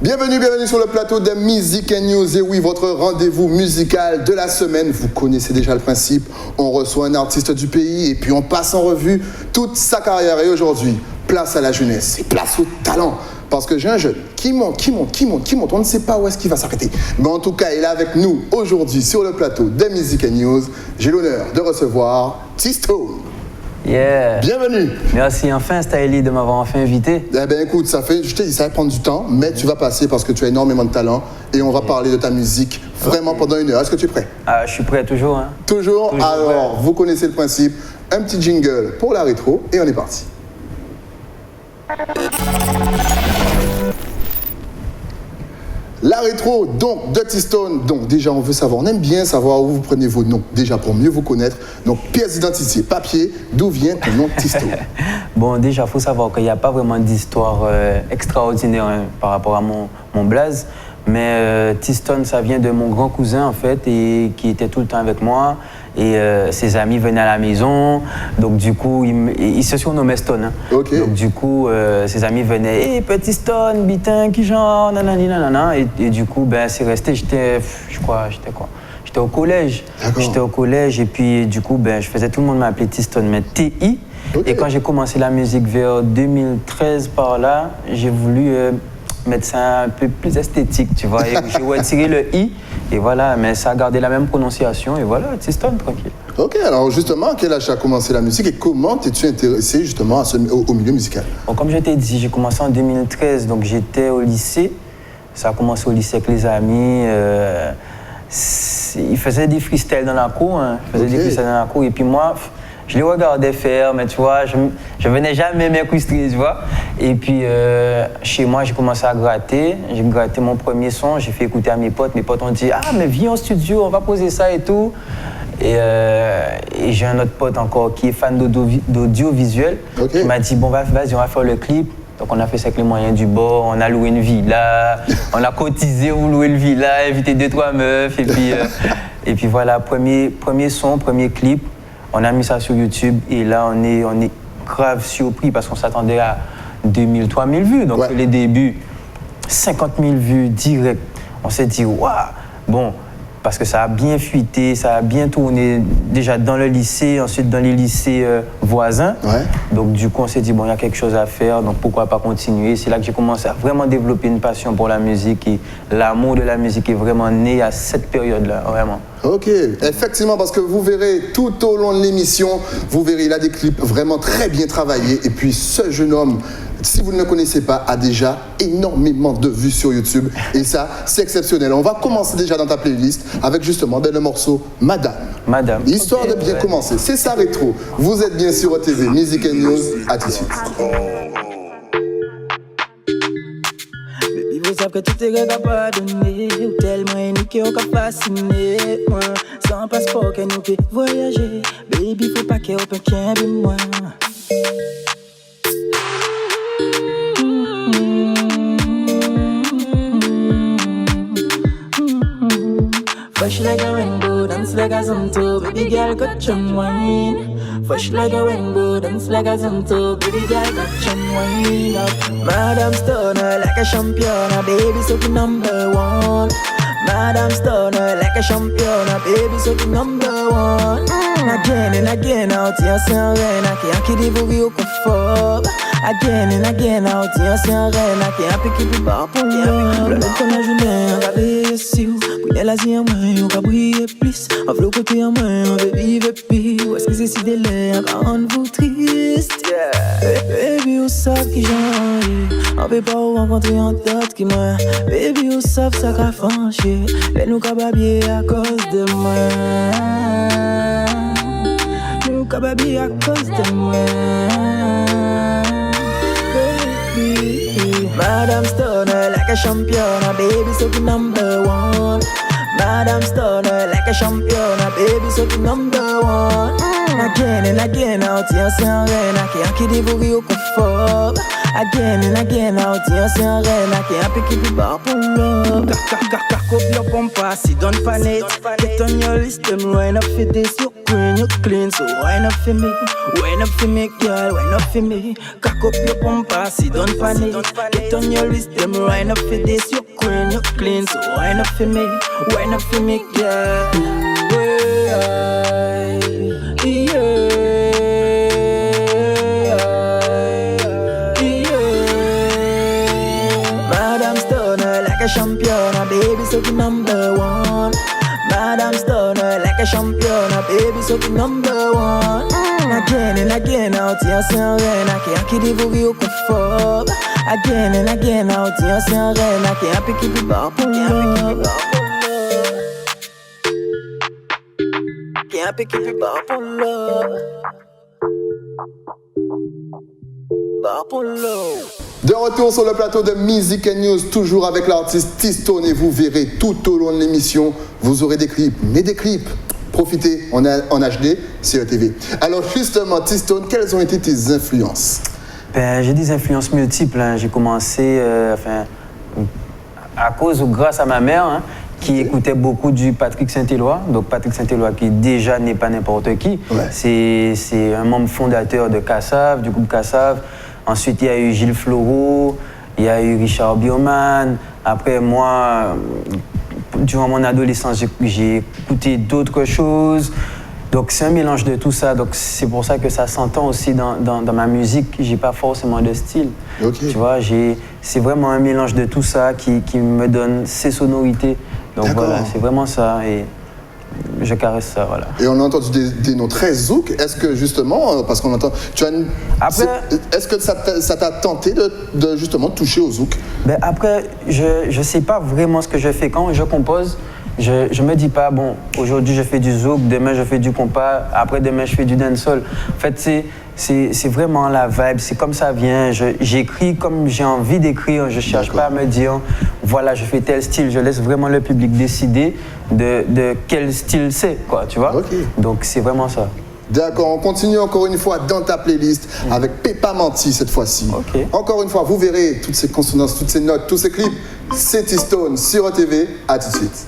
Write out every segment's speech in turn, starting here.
Bienvenue sur le plateau de Music & News. Et oui, votre rendez-vous musical de la semaine. Vous connaissez déjà le principe. On reçoit un artiste du pays et puis on passe en revue toute sa carrière. Et aujourd'hui, place à la jeunesse et place au talent. Parce que j'ai un jeune qui monte. On ne sait pas où est-ce qu'il va s'arrêter. Mais en tout cas, il est avec nous aujourd'hui sur le plateau de Music & News. J'ai l'honneur de recevoir T-Stone. Yeah. Bienvenue. Merci enfin Styly de m'avoir enfin invité. Eh bien écoute, je t'ai dit ça va prendre du temps, mais tu vas passer parce que tu as énormément de talent et on va parler de ta musique vraiment pendant 1 heure. Est-ce que tu es prêt? Je suis prêt toujours. Hein. Toujours. Alors, vous connaissez le principe. Un petit jingle pour la rétro et on est parti. La rétro, donc, de T-Stone. Donc, déjà, on veut savoir, on aime bien savoir où vous prenez vos noms, déjà pour mieux vous connaître. Donc, pièce d'identité, papier, d'où vient ton nom T-Stone? Bon, déjà, il faut savoir qu'il n'y a pas vraiment d'histoire extraordinaire hein, par rapport à mon blaze. Mais T-Stone, ça vient de mon grand cousin, en fait, et qui était tout le temps avec moi. Et ses amis venaient à la maison. Donc, du coup, il se surnommait Stone. Hein. Okay. Donc, du coup, ses amis venaient. Hey, petit Stone, bitin, qui genre, nanani, nanana. Et du coup, ben, c'est resté. J'étais au collège. J'étais au collège. Et puis, du coup, ben, tout le monde m'appelait T-Stone, mais T-I. Okay. Et quand j'ai commencé la musique vers 2013, par là, j'ai voulu mettre ça un peu plus esthétique, tu vois. J'ai retiré le I. Et voilà, mais ça a gardé la même prononciation et voilà, T-Stone, tranquille. Ok, alors justement, à quel âge tu as commencé la musique et comment t'es-tu intéressé justement au milieu musical? Bon, comme je t'ai dit, j'ai commencé en 2013, donc j'étais au lycée. Ça a commencé au lycée avec les amis. Ils faisaient des freestyles dans la cour, hein. Et puis moi, je les regardais faire, mais tu vois, je venais jamais m'incruster, tu vois. Et puis, chez moi, j'ai commencé à gratter. J'ai gratté mon premier son, j'ai fait écouter à mes potes. Mes potes ont dit « Ah, mais viens au studio, on va poser ça et tout. » Et j'ai un autre pote encore qui est fan d'audiovisuel. Okay. Qui m'a dit « Bon, vas-y, on va faire le clip. » Donc, on a fait ça avec les moyens du bord. On a loué une villa. On a cotisé pour louer une villa, invité 2-3 meufs. Et puis voilà, premier son, premier clip. On a mis ça sur YouTube et là, on est grave surpris parce qu'on s'attendait à 2000, 3000 vues. Donc, les débuts, 50 000 vues direct. On s'est dit, waouh! Bon, parce que ça a bien fuité, ça a bien tourné déjà dans le lycée, ensuite dans les lycées voisins. Ouais. Donc, du coup, on s'est dit, bon, il y a quelque chose à faire, donc pourquoi pas continuer? C'est là que j'ai commencé à vraiment développer une passion pour la musique et l'amour de la musique est vraiment né à cette période-là, vraiment. Ok, effectivement, parce que vous verrez tout au long de l'émission, vous verrez, il a des clips vraiment très bien travaillés. Et puis, ce jeune homme, si vous ne le connaissez pas, a déjà énormément de vues sur YouTube. Et ça, c'est exceptionnel. On va commencer déjà dans ta playlist avec justement le morceau Madame. Madame. Histoire de bien commencer. C'est ça, Rétro. Vous êtes bien sur OTV, Music & News. À tout de suite. Vous savez que tout est rêve à pardonner. Ou tellement unique ou qu'à fasciner. Moi, sans passeport, qu'elle nous fait voyager. Baby, faut pas qu'elle open qu'un de moi. Fresh like a rainbow, dance like a zonto. Baby girl, got some wine. Fresh like a rainbow, dance like a zonto. Baby girl, got some wine up. Madame Stoner, like a champion. Baby, so the number one. Madame Stoner, like a champion. Baby, so the number one. Again and again, out here, sans reine. Qui a qui dévorer au confort. Again and again, out here, sans reine. Qui a piqué du bas pour l'homme. Le qu'on a journée, on va veiller si vous. Pour l'Asie en moins, on va briller plus. On veut le côté en moins, on veut vivre plus. Ou est-ce que c'est si délai, on va rendre vous triste? Baby, vous savez qui j'en ai. On veut pas rencontrer en tête qui moi. Baby, vous savez ça qu'a franchi. Les nous cababier à cause de moi. Nous cababier à cause de moi. Baby, Madame Stoner, like a champion. Baby, so the number one. Madame Stoner, like a champion. Baby, so the number one. Again and again, out here, sans reine. Qui a qui dévorer au confort. Again and again, out here, c'est un reine, I can't pick it up pour love. Cock up your bumper, sit down pan it. Get on your list, them wine up for this. You green, you clean, so wine up for me. Wine up for me, girl, wine up for me. Cock up your bumper, sit down pan it. Get on your list, them wine up for this. You green, you clean, so wine up for me. Wine up for me, girl. Madam Stoner like a champion, baby, so the number one. Madam Stoner like a champion, baby, so the number one. Again and again, out here, c'est un reine, I can't dévorer au confort. Again and again, out here, c'est un reine, I can't pick it up pour love. Can't pick it up pour love. Pour love. De retour sur le plateau de Music and News, toujours avec l'artiste T-Stone, et vous verrez tout au long de l'émission, vous aurez des clips, mais des clips. Profitez en HD, CETV. Alors justement, T-Stone, quelles ont été tes influences? J'ai des influences multiples. Hein. J'ai commencé à cause ou grâce à ma mère, qui écoutait beaucoup du Patrick Saint-Éloi. Donc Patrick Saint-Éloi qui déjà n'est pas n'importe qui. Ouais. C'est un membre fondateur de Kassav, du groupe Kassav. Ensuite, il y a eu Gilles Floro, il y a eu Richard Bioman. Après, moi, durant mon adolescence, j'ai écouté d'autres choses. Donc, c'est un mélange de tout ça. Donc, c'est pour ça que ça s'entend aussi dans ma musique. J'ai pas forcément de style. Okay. Tu vois, c'est vraiment un mélange de tout ça qui me donne ses sonorités. Donc, voilà, c'est vraiment ça. Et je caresse ça, voilà. Et on a entendu des noms très zouk. Est-ce que justement, parce qu'on entend, est-ce que ça t'a tenté de justement toucher au zouk? Ben après, je sais pas vraiment ce que je fais quand je compose. Je me dis pas, bon, aujourd'hui je fais du zouk, demain je fais du compas, après demain je fais du dancehall. En fait, c'est vraiment la vibe, c'est comme ça vient. J'écris comme j'ai envie d'écrire, je cherche pas à me dire, voilà, je fais tel style. Je laisse vraiment le public décider de quel style c'est, quoi, tu vois. Okay. Donc c'est vraiment ça. D'accord, on continue encore une fois dans ta playlist avec Pepa Menti cette fois-ci. Okay. Encore une fois, vous verrez toutes ces consonances, toutes ces notes, tous ces clips. C'est T-Stone sur TV. À tout de suite.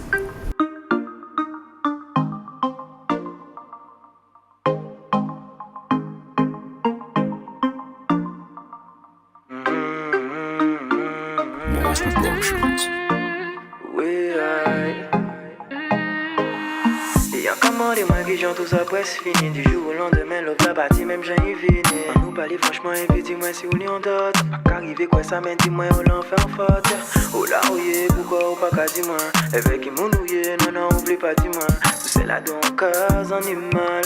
Tout ça presque fini, du jour au lendemain, l'autre a bâti, même j'en ai vini. On nous parlait franchement, et dis-moi si on y en dot. Qu'arriver quoi ça mène, dis-moi, on l'enfer en faute. Oh là, ouye, pourquoi ou pas qu'à dis-moi. Avec qui m'on ouye, non, oublie pas, dis-moi. Tout c'est là donc, cause on est mal,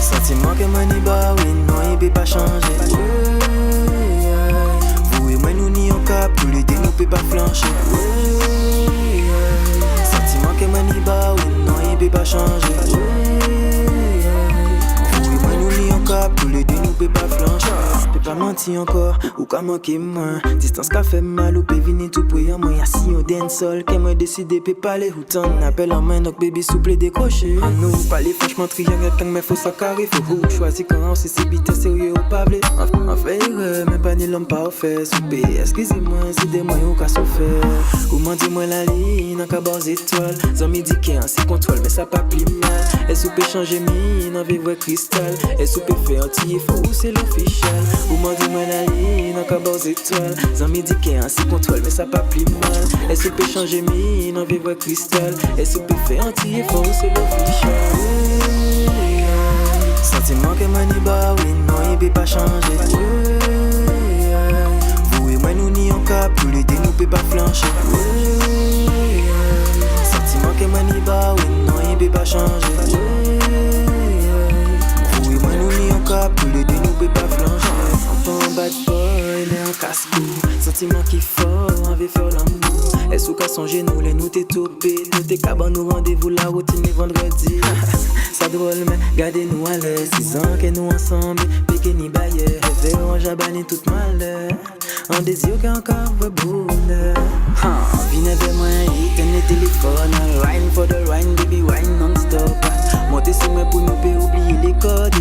sentiment que mon iba, oui, non, il peut pas changer. Vous et moi, nous n'y en cap, tous les deux, nous peut pas flancher. Que maniba, oui, non, il peut pas changer. Oui, moi, nous n'y en cap, tous les deux, nous peut pas flancher. Peut pas mentir encore, ou qu'à manquer moins. Distance qu'a fait mal, ou peut venir tout pour moi. Y'a si on dancehall, qu'elle m'a décidé, peut pas les routins. Appelle en main, donc baby, souple décroché. Nous, parler franchement, triangle, quand mais faut ça carré. Faut choisir quand on s'est bité sérieux ou pas blé. En fait, mais pas ni l'homme parfait. Soupé, excusez-moi, c'est des moyens qu'à souffrir. Ou m'en dis-moi la ligne, en cabas étoiles. Zami dit qu'il y a un contrôle, mais ça pas pli mal. Est-ce peut changer mine, en vivre cristal. Est-ce peut faire un petit effort, ou c'est l'officiel. Ou m'en dis-moi la ligne, en cabas étoiles. Zami dit qu'il y a un contrôle, mais ça pas pli mal. Est-ce peut changer mine, en vivre cristal. Est-ce peut faire un petit effort, ou c'est l'officiel. Sentiment que maniba, oui, non, il peut pas changer. Vous et moi, nous n'y en cap, tous les deux, nous peut pas flancher. Sentiment que maniba, oui, non, il peut pas changer. Vous et moi, nous n'y en cap, tous les deux, nous peut pas flancher. En bad boy, il est en casse-cou. Sentiment qui fort, envie faire l'amour. Est-ce qu'à son genou, les nous t'es topé. Nous t'es cabane, nous rendez-vous la routine les vendredis. Ça drôle, mais gardez-nous à l'aise. 6 ans que nous ensemble, piqué ni bailleur. Rêver en jabani tout malheur. En désir qu'encore veut bonheur. Viens avec moi, hit and le téléphone. Wine for the wine, baby, wine non-stop. Montez sur moi pour nous oublier les codes.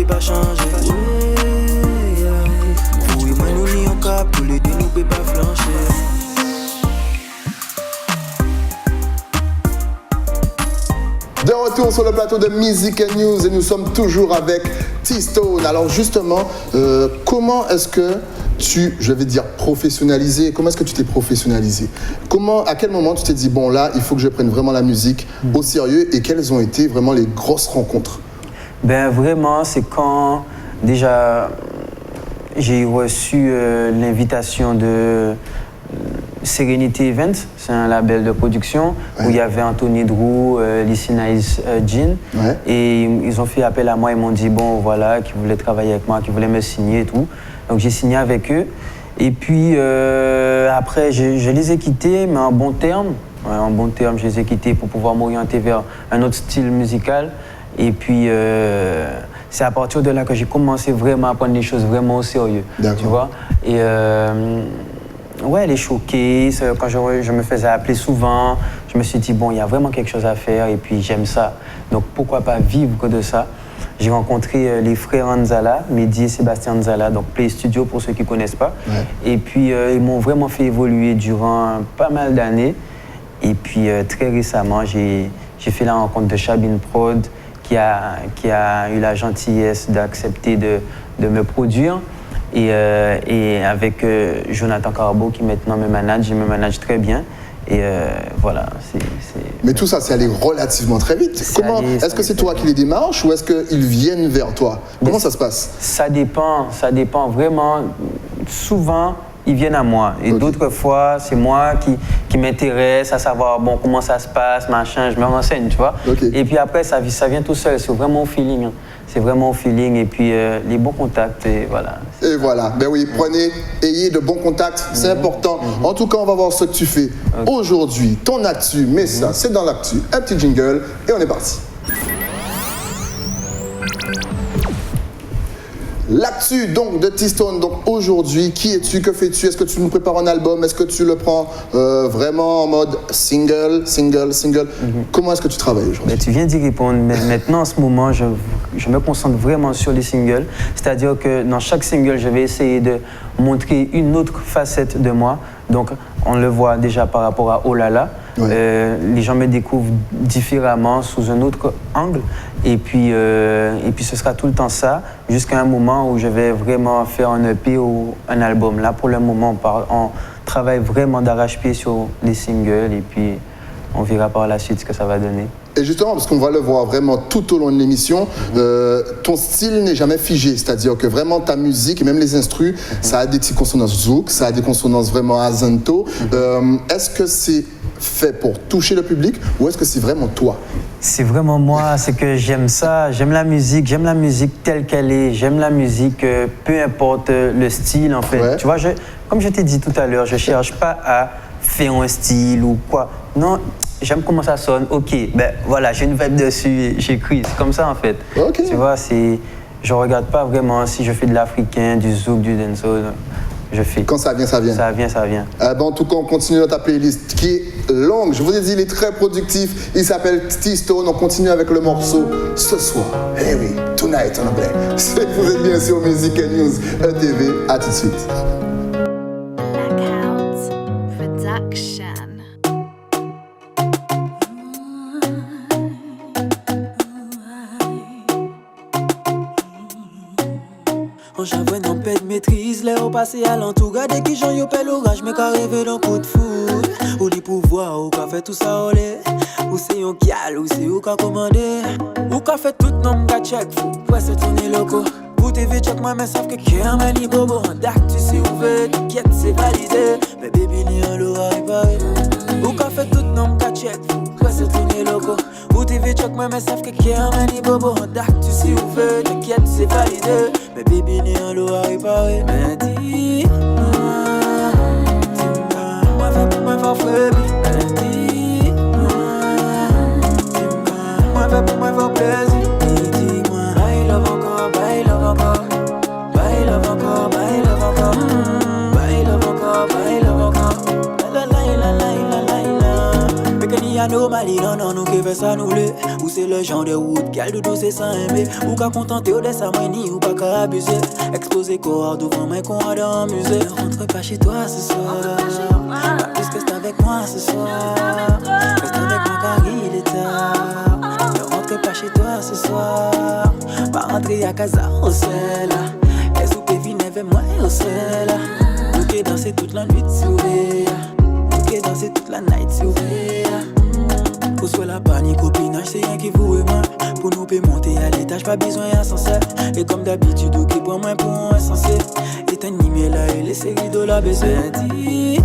peut pas changer. Oui, moi nous n'y en cap, tous les deux nous peut pas flancher. De retour sur le plateau de Music and News et nous sommes toujours avec T-Stone. Alors justement, comment est-ce que je vais dire professionnalisé, comment est-ce que tu t'es professionnalisé? À quel moment tu t'es dit, bon là, il faut que je prenne vraiment la musique au sérieux et quelles ont été vraiment les grosses rencontres? Ben vraiment, c'est quand déjà j'ai reçu l'invitation de Serenity Events, c'est un label de production où il y avait Anthony Drew, Lissy Nice Jean. Et ils ont fait appel à moi, ils m'ont dit bon voilà, qu'ils voulaient travailler avec moi, qu'ils voulaient me signer et tout. Donc j'ai signé avec eux. Et puis après, je les ai quittés, mais en bon terme. Ouais, en bon terme, je les ai quittés pour pouvoir m'orienter vers un autre style musical. Et puis c'est à partir de là que j'ai commencé vraiment à prendre les choses vraiment au sérieux. Tu vois. Et ouais, les showcases, quand je me faisais appeler souvent, je me suis dit, bon, il y a vraiment quelque chose à faire et puis j'aime ça. Donc pourquoi pas vivre de ça? J'ai rencontré les frères Anzala, Mehdi et Sébastien Anzala, donc Play Studio pour ceux qui ne connaissent pas. Et puis ils m'ont vraiment fait évoluer durant pas mal d'années. Et puis très récemment, j'ai fait la rencontre de Chabin Prod qui a eu la gentillesse d'accepter de me produire. Et avec Jonathan Carbo qui maintenant me manage très bien. Et voilà. Mais tout ça, c'est allé relativement très vite. Est-ce que c'est toi qui les démarches ou est-ce qu'ils viennent vers toi? Comment ça se passe? Ça dépend vraiment. Souvent, ils viennent à moi. Et d'autres fois, c'est moi qui m'intéresse à savoir bon, comment ça se passe, machin, je me renseigne, tu vois. Et puis après, ça vient tout seul, c'est vraiment au feeling. C'est vraiment au feeling et puis les bons contacts, et voilà. Et voilà, ben oui, ayez de bons contacts, c'est important. En tout cas, on va voir ce que tu fais aujourd'hui, ton actu, mais ça, c'est dans l'actu. Un petit jingle et on est parti. L'actu donc de T-Stone, donc aujourd'hui, qui es-tu, que fais-tu? Est-ce que tu nous prépares un album? Est-ce que tu le prends vraiment en mode single? Comment est-ce que tu travailles aujourd'hui? Tu viens d'y répondre, mais maintenant en ce moment, je me concentre vraiment sur les singles. C'est-à-dire que dans chaque single, je vais essayer de montrer une autre facette de moi. Donc on le voit déjà par rapport à Oh là là. Les gens me découvrent différemment, sous un autre angle. Et puis ce sera tout le temps ça, jusqu'à un moment où je vais vraiment faire un EP ou un album. Là, pour le moment, on travaille vraiment d'arrache-pied sur les singles et puis on verra par la suite ce que ça va donner. Et justement, parce qu'on va le voir vraiment tout au long de l'émission, ton style n'est jamais figé. C'est-à-dire que vraiment ta musique, et même les instrus, ça a des petites consonances zouk, ça a des consonances vraiment azanto. Est-ce que c'est fait pour toucher le public ou est-ce que c'est vraiment toi? C'est vraiment moi, c'est que j'aime ça, j'aime la musique telle qu'elle est, j'aime la musique, peu importe le style en fait. Tu vois, comme je t'ai dit tout à l'heure, je cherche pas à faire un style ou quoi. Non, j'aime comment ça sonne, ok, ben voilà, j'ai une vibe dessus, j'écris, c'est comme ça en fait. Tu vois, je regarde pas vraiment si je fais de l'africain, du zouk, du dancehall. Je fais. Quand ça vient, ça vient. Ça vient. En tout cas, on continue dans ta playlist qui est longue. Je vous ai dit, il est très productif. Il s'appelle T-Stone. On continue avec le morceau ce soir. Eh oui, Tonight en anglais. Vous êtes bien sûr Music and News ETV. À tout de suite. J'avoue non paix de maîtrise, les hauts passés à l'entourage. Dès qu'ils j'en y'opè l'orage, mais qu'à rêver d'un coup de foudre. Ou les pouvoirs, ou qu'a fait tout ça olé. Ou c'est yon kial, ou c'est ou qu'a commandé. Ou qu'a fait tout nom qu'a check fou, ouais c'est tourné loco. Ou TV check moi, mais savent que qu'un mani bobo. En d'actu c'est ouvert, t'inquiète c'est validé. Mais baby ni un lourd à réparer. Ou qu'a fait tout nom qu'a check fou, ouais c'est tourné loco. Ou TV check moi, mais savent que qu'un mani bobo. En d'actu c'est ouvert, t'inquiète c'est validé. Mais baby ni un lot à réparer. Mais dis-moi, moi fais pour moi faire frébis. Mais dis-moi, moi fais pour moi faire plaisir. Et dis-moi, I love encore, I love encore. I love encore, I love encore. I love encore, I love encore. La la la la la la la. Mais que n'y anomalie, non, non, nous qui fait ça nous le. Ou c'est le genre de route, qu'elle doudou c'est sans aimer. Ou qu'à contenter, ou de sa manie, ou pas qu'à abuser. Exposer corps devant moi qu'on a dans le musée. Ne rentre pas chez toi ce soir. Pas plus que c'est avec moi ce soir. Reste avec moi car il est tard. Ne rentre pas chez toi ce soir. Pas rentrer à casa au sel. Les soupes viennent avec moi au sel. Nous qui danser toute la nuit si vous voulez. Nous qui danser toute la night si vous voulez. Pour soit la panique, copinage, c'est rien qui vous et moi. Pour nous peut monter à l'étage, pas besoin d'ascenseur. Et comme d'habitude, qui prend moins pour un insensé. Et animé là et les séries de la baiser. Dis-moi,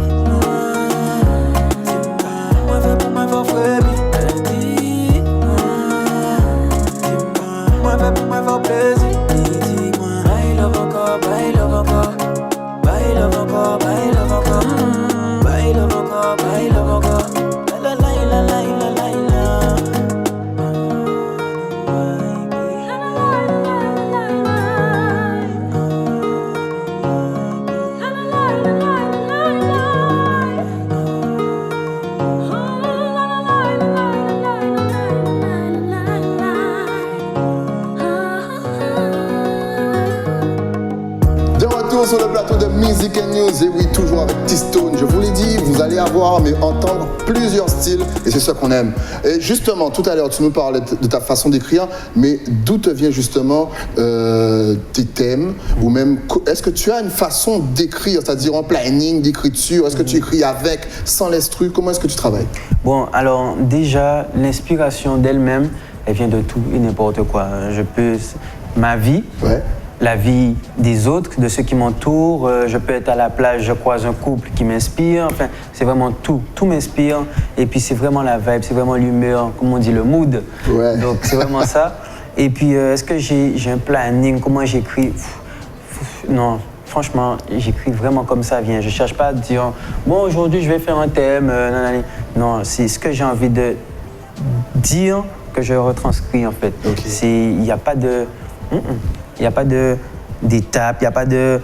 moi fait pour moi faire frère. Dis-moi, moi fait pour moi faire plaisir. Dis-moi, bail love encore, bail love encore. Bail love encore, bail love encore. Bail love encore, bail love encore. La la la la la la. Sur le plateau de Music and News, et oui, toujours avec T-Stone. Je vous l'ai dit, vous allez avoir, mais entendre plusieurs styles, et c'est ça qu'on aime. Et justement, tout à l'heure, tu nous parlais de ta façon d'écrire, mais d'où te vient justement tes thèmes, ou même, est-ce que tu as une façon d'écrire, c'est-à-dire en planning d'écriture, est-ce que tu écris avec, sans l'instru, comment est-ce que tu travailles? Bon, alors déjà, l'inspiration d'elle-même, elle vient de tout et n'importe quoi. Ma vie. Ouais. La vie des autres, de ceux qui m'entourent. Je peux être à la plage, je croise un couple qui m'inspire. Enfin, c'est vraiment tout. Tout m'inspire. Et puis, c'est vraiment la vibe, c'est vraiment l'humeur, comme on dit, le mood. Ouais. Donc, c'est vraiment ça. Et puis, est-ce que j'ai un planning? Comment j'écris? Non, franchement, j'écris vraiment comme ça vient. Je ne cherche pas à dire, bon, aujourd'hui, je vais faire un thème. Non, c'est ce que j'ai envie de dire que je retranscris, en fait. Okay. Il n'y a pas de... Il n'y a pas d'étape, il n'y a pas de...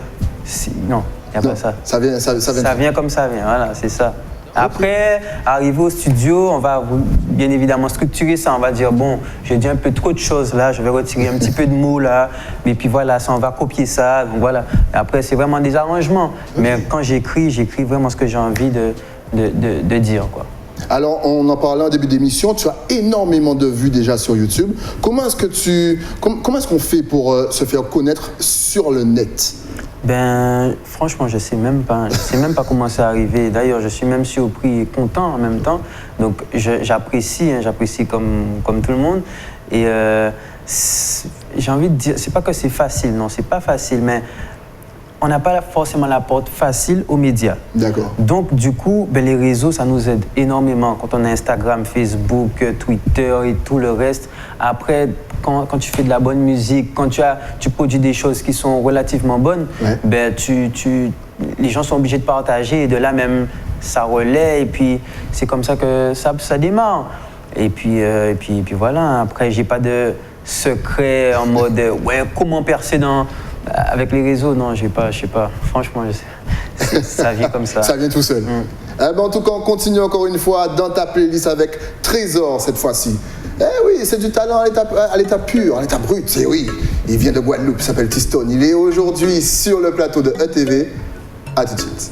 Non, il n'y a pas ça. Ça vient comme ça vient, voilà, c'est ça. Après, arriver au studio, on va bien évidemment structurer ça. On va dire, bon, j'ai dit un peu trop de choses là, je vais retirer un petit peu de mots là. Mais puis voilà, ça, on va copier ça. Donc voilà. Après, c'est vraiment des arrangements. Okay. Mais quand j'écris vraiment ce que j'ai envie de dire, quoi. Alors, on en parlait en début d'émission, tu as énormément de vues déjà sur YouTube. Comment est-ce qu'on fait pour se faire connaître sur le net? Ben, franchement, je sais même pas comment c'est arrivé. D'ailleurs, je suis même surpris et content en même temps. Donc, j'apprécie comme tout le monde. Et j'ai envie de dire, c'est pas que c'est facile, non, c'est pas facile, mais on n'a pas forcément la porte facile aux médias. D'accord. Donc, du coup, les réseaux, ça nous aide énormément. Quand on a Instagram, Facebook, Twitter et tout le reste. Après, quand tu fais de la bonne musique, quand tu produis des choses qui sont relativement bonnes, ouais. Les gens sont obligés de partager et de là même, ça relaie. Et puis, c'est comme ça que ça démarre. Et puis voilà. Après, j'ai pas de secret en mode, ouais, comment percer avec les réseaux, non, je sais pas. Franchement, ça vient comme ça. Ça vient tout seul. En tout cas, on continue encore une fois dans ta playlist avec Trésor cette fois-ci. Eh oui, c'est du talent à l'état pur, à l'état brut. Et oui, il vient de Guadeloupe, il s'appelle T-Stone. Il est aujourd'hui sur le plateau de ETV. À tout de suite.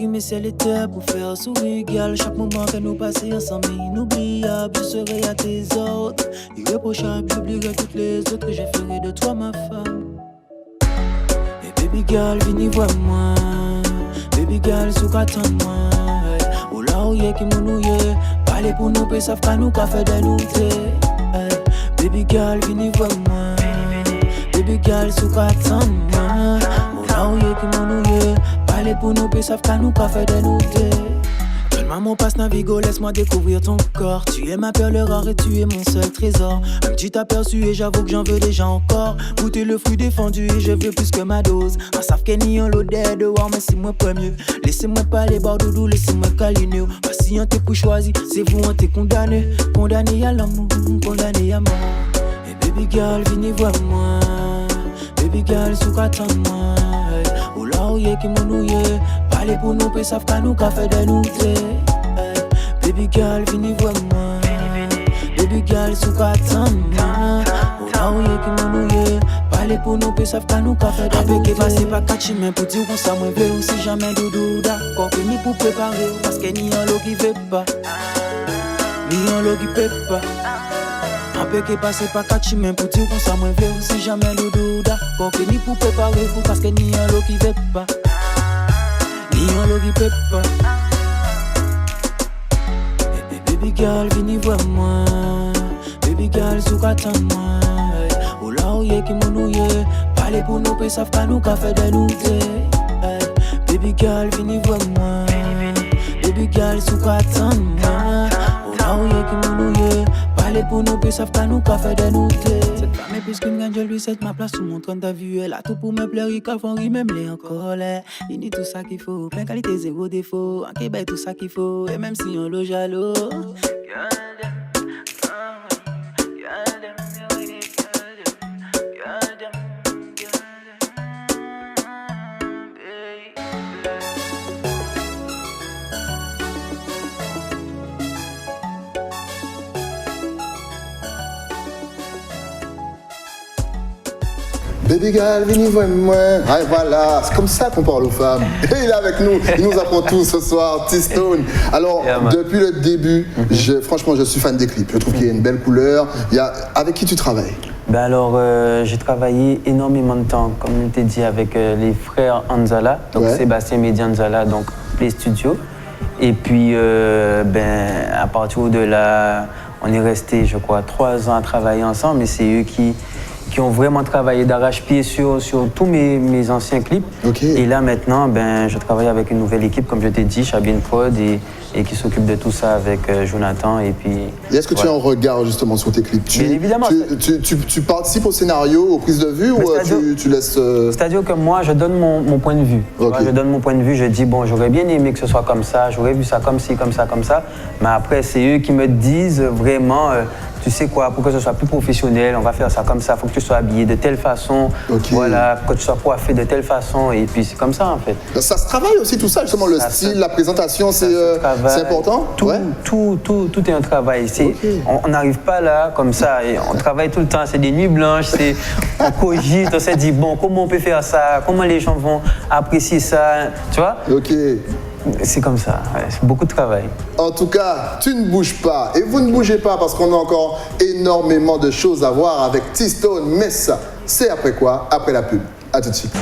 Mais c'est l'été pour faire sourire, gal. Chaque moment que nous passons ensemble, inoubliable. Je serai à tes ordres, irréprochable. J'oublierai toutes les autres que j'ai ferai de toi ma femme. Et baby gal, viens voir-moi. Baby gal, sous qu'attends-moi. Ou là où y'a qui m'ounouye. Parler pour nous, savent qu'à nous qu'a fait des noutés. Baby gal, viens voir-moi. Baby gal, sous qu'attends-moi. Ou là où y'a qui m'ounouye. Parler pour nous, savent qu'à nous qu'a fait des noutés. Maman passe Navigo, laisse-moi découvrir ton corps. Tu es ma perle rare et tu es mon seul trésor. Un petit aperçu et j'avoue que j'en veux déjà encore. Goûter le fruit défendu et je veux plus que ma dose. En savent qu'elle n'y a l'odeur dehors, mais c'est moi premier. Laissez-moi parler bardoudou, laissez-moi câliner. Pas si on t'est pour choisi, c'est vous on t'est condamné. Condamné à l'amour, condamné à mort. Et baby girl, viens voir moi. Baby girl, sous qu'attends-moi. Ou là où y'a qui m'ennouille. Parlez pour nous, puis savent qu'à nous qu'a fait de nous. Baby girl, viens voir moi. Baby girl, sous qu'attends-moi. Ou là où y'a qui m'ennouille. Parlez pour nous, puis savent qu'à nous qu'a fait de nous. Avec qui passer pas quatre chemins pour dire qu'on s'en veut. Ou si jamais doudou d'accord, que ni pour préparer. Parce que ni un lot qui veut pas. Ni un lot qui peut pas. Un peu qui passe par quatre chemins pour dire qu'on s'en veut. Ou si jamais doudou d'accord, que ni pour préparer. Parce que ni un lot qui veut pas. Ni un lot qui peut pas. Baby girl, viens voir moi. Baby girl, sous qu'attends-moi. Ou là où y'a qui m'ennouille. Parlez pour nous, puis savent qu'à nous qu'a fait de nous. Baby girl, viens voir moi. Baby girl, sous qu'attends-moi. Ou là où y'a qui m'ennouille. Parlez pour nous, puis savent qu'à nous qu'a fait de nous. Cette femme est plus qu'une gagne, je lui cède ma place sous mon trône. T'as vu, elle a tout pour me plaire, il qu'avant, il même les en colère. Il dit tout ça qu'il faut, plein qualité, zéro défaut. En Québec, tout ça qu'il faut, et même si on le jaloux. Baby girl, viens voir moi. Ah, voilà, c'est comme ça qu'on parle aux femmes. Et il est avec nous, il nous apprend tout ce soir, T-Stone. Alors, depuis le début, franchement, je suis fan des clips. Je trouve qu'il y a une belle couleur. Avec qui tu travailles? Ben alors, j'ai travaillé énormément de temps, comme je t'ai dit, avec les frères Anzala, donc Sébastien Mehdi Anzala, donc Play Studio. Et puis, à partir de là, on est resté, je crois, 3 ans à travailler ensemble, mais c'est eux qui ont vraiment travaillé d'arrache-pied sur tous mes anciens clips. Okay. Et là, maintenant, je travaille avec une nouvelle équipe, comme je t'ai dit, Chabine Prod, et qui s'occupe de tout ça avec Jonathan. Et puis. Et est-ce que tu as un regard justement sur tes clips? Bien évidemment. Tu participes au scénario, aux prises de vue, ou tu laisses. C'est-à-dire que moi, je donne mon point de vue. Okay. Je donne mon point de vue, je dis, bon, j'aurais bien aimé que ce soit comme ça, j'aurais vu ça comme ci, comme ça, comme ça. Mais après, c'est eux qui me disent vraiment. Tu sais quoi, pour que ce soit plus professionnel, on va faire ça comme ça, il faut que tu sois habillé de telle façon, voilà, que tu sois coiffé de telle façon, et puis c'est comme ça en fait. Ça se travaille aussi tout ça, justement, le style, la présentation, c'est important? Tout est un travail. On n'arrive pas là comme ça, et on travaille tout le temps, c'est des nuits blanches, on cogite, on s'est dit, bon, comment on peut faire ça, comment les gens vont apprécier ça, tu vois? Ok. C'est comme ça, c'est beaucoup de travail. En tout cas, tu ne bouges pas. Et vous ne bougez pas parce qu'on a encore énormément de choses à voir avec T-Stone. Mais ça, c'est après quoi? Après la pub. À tout de suite.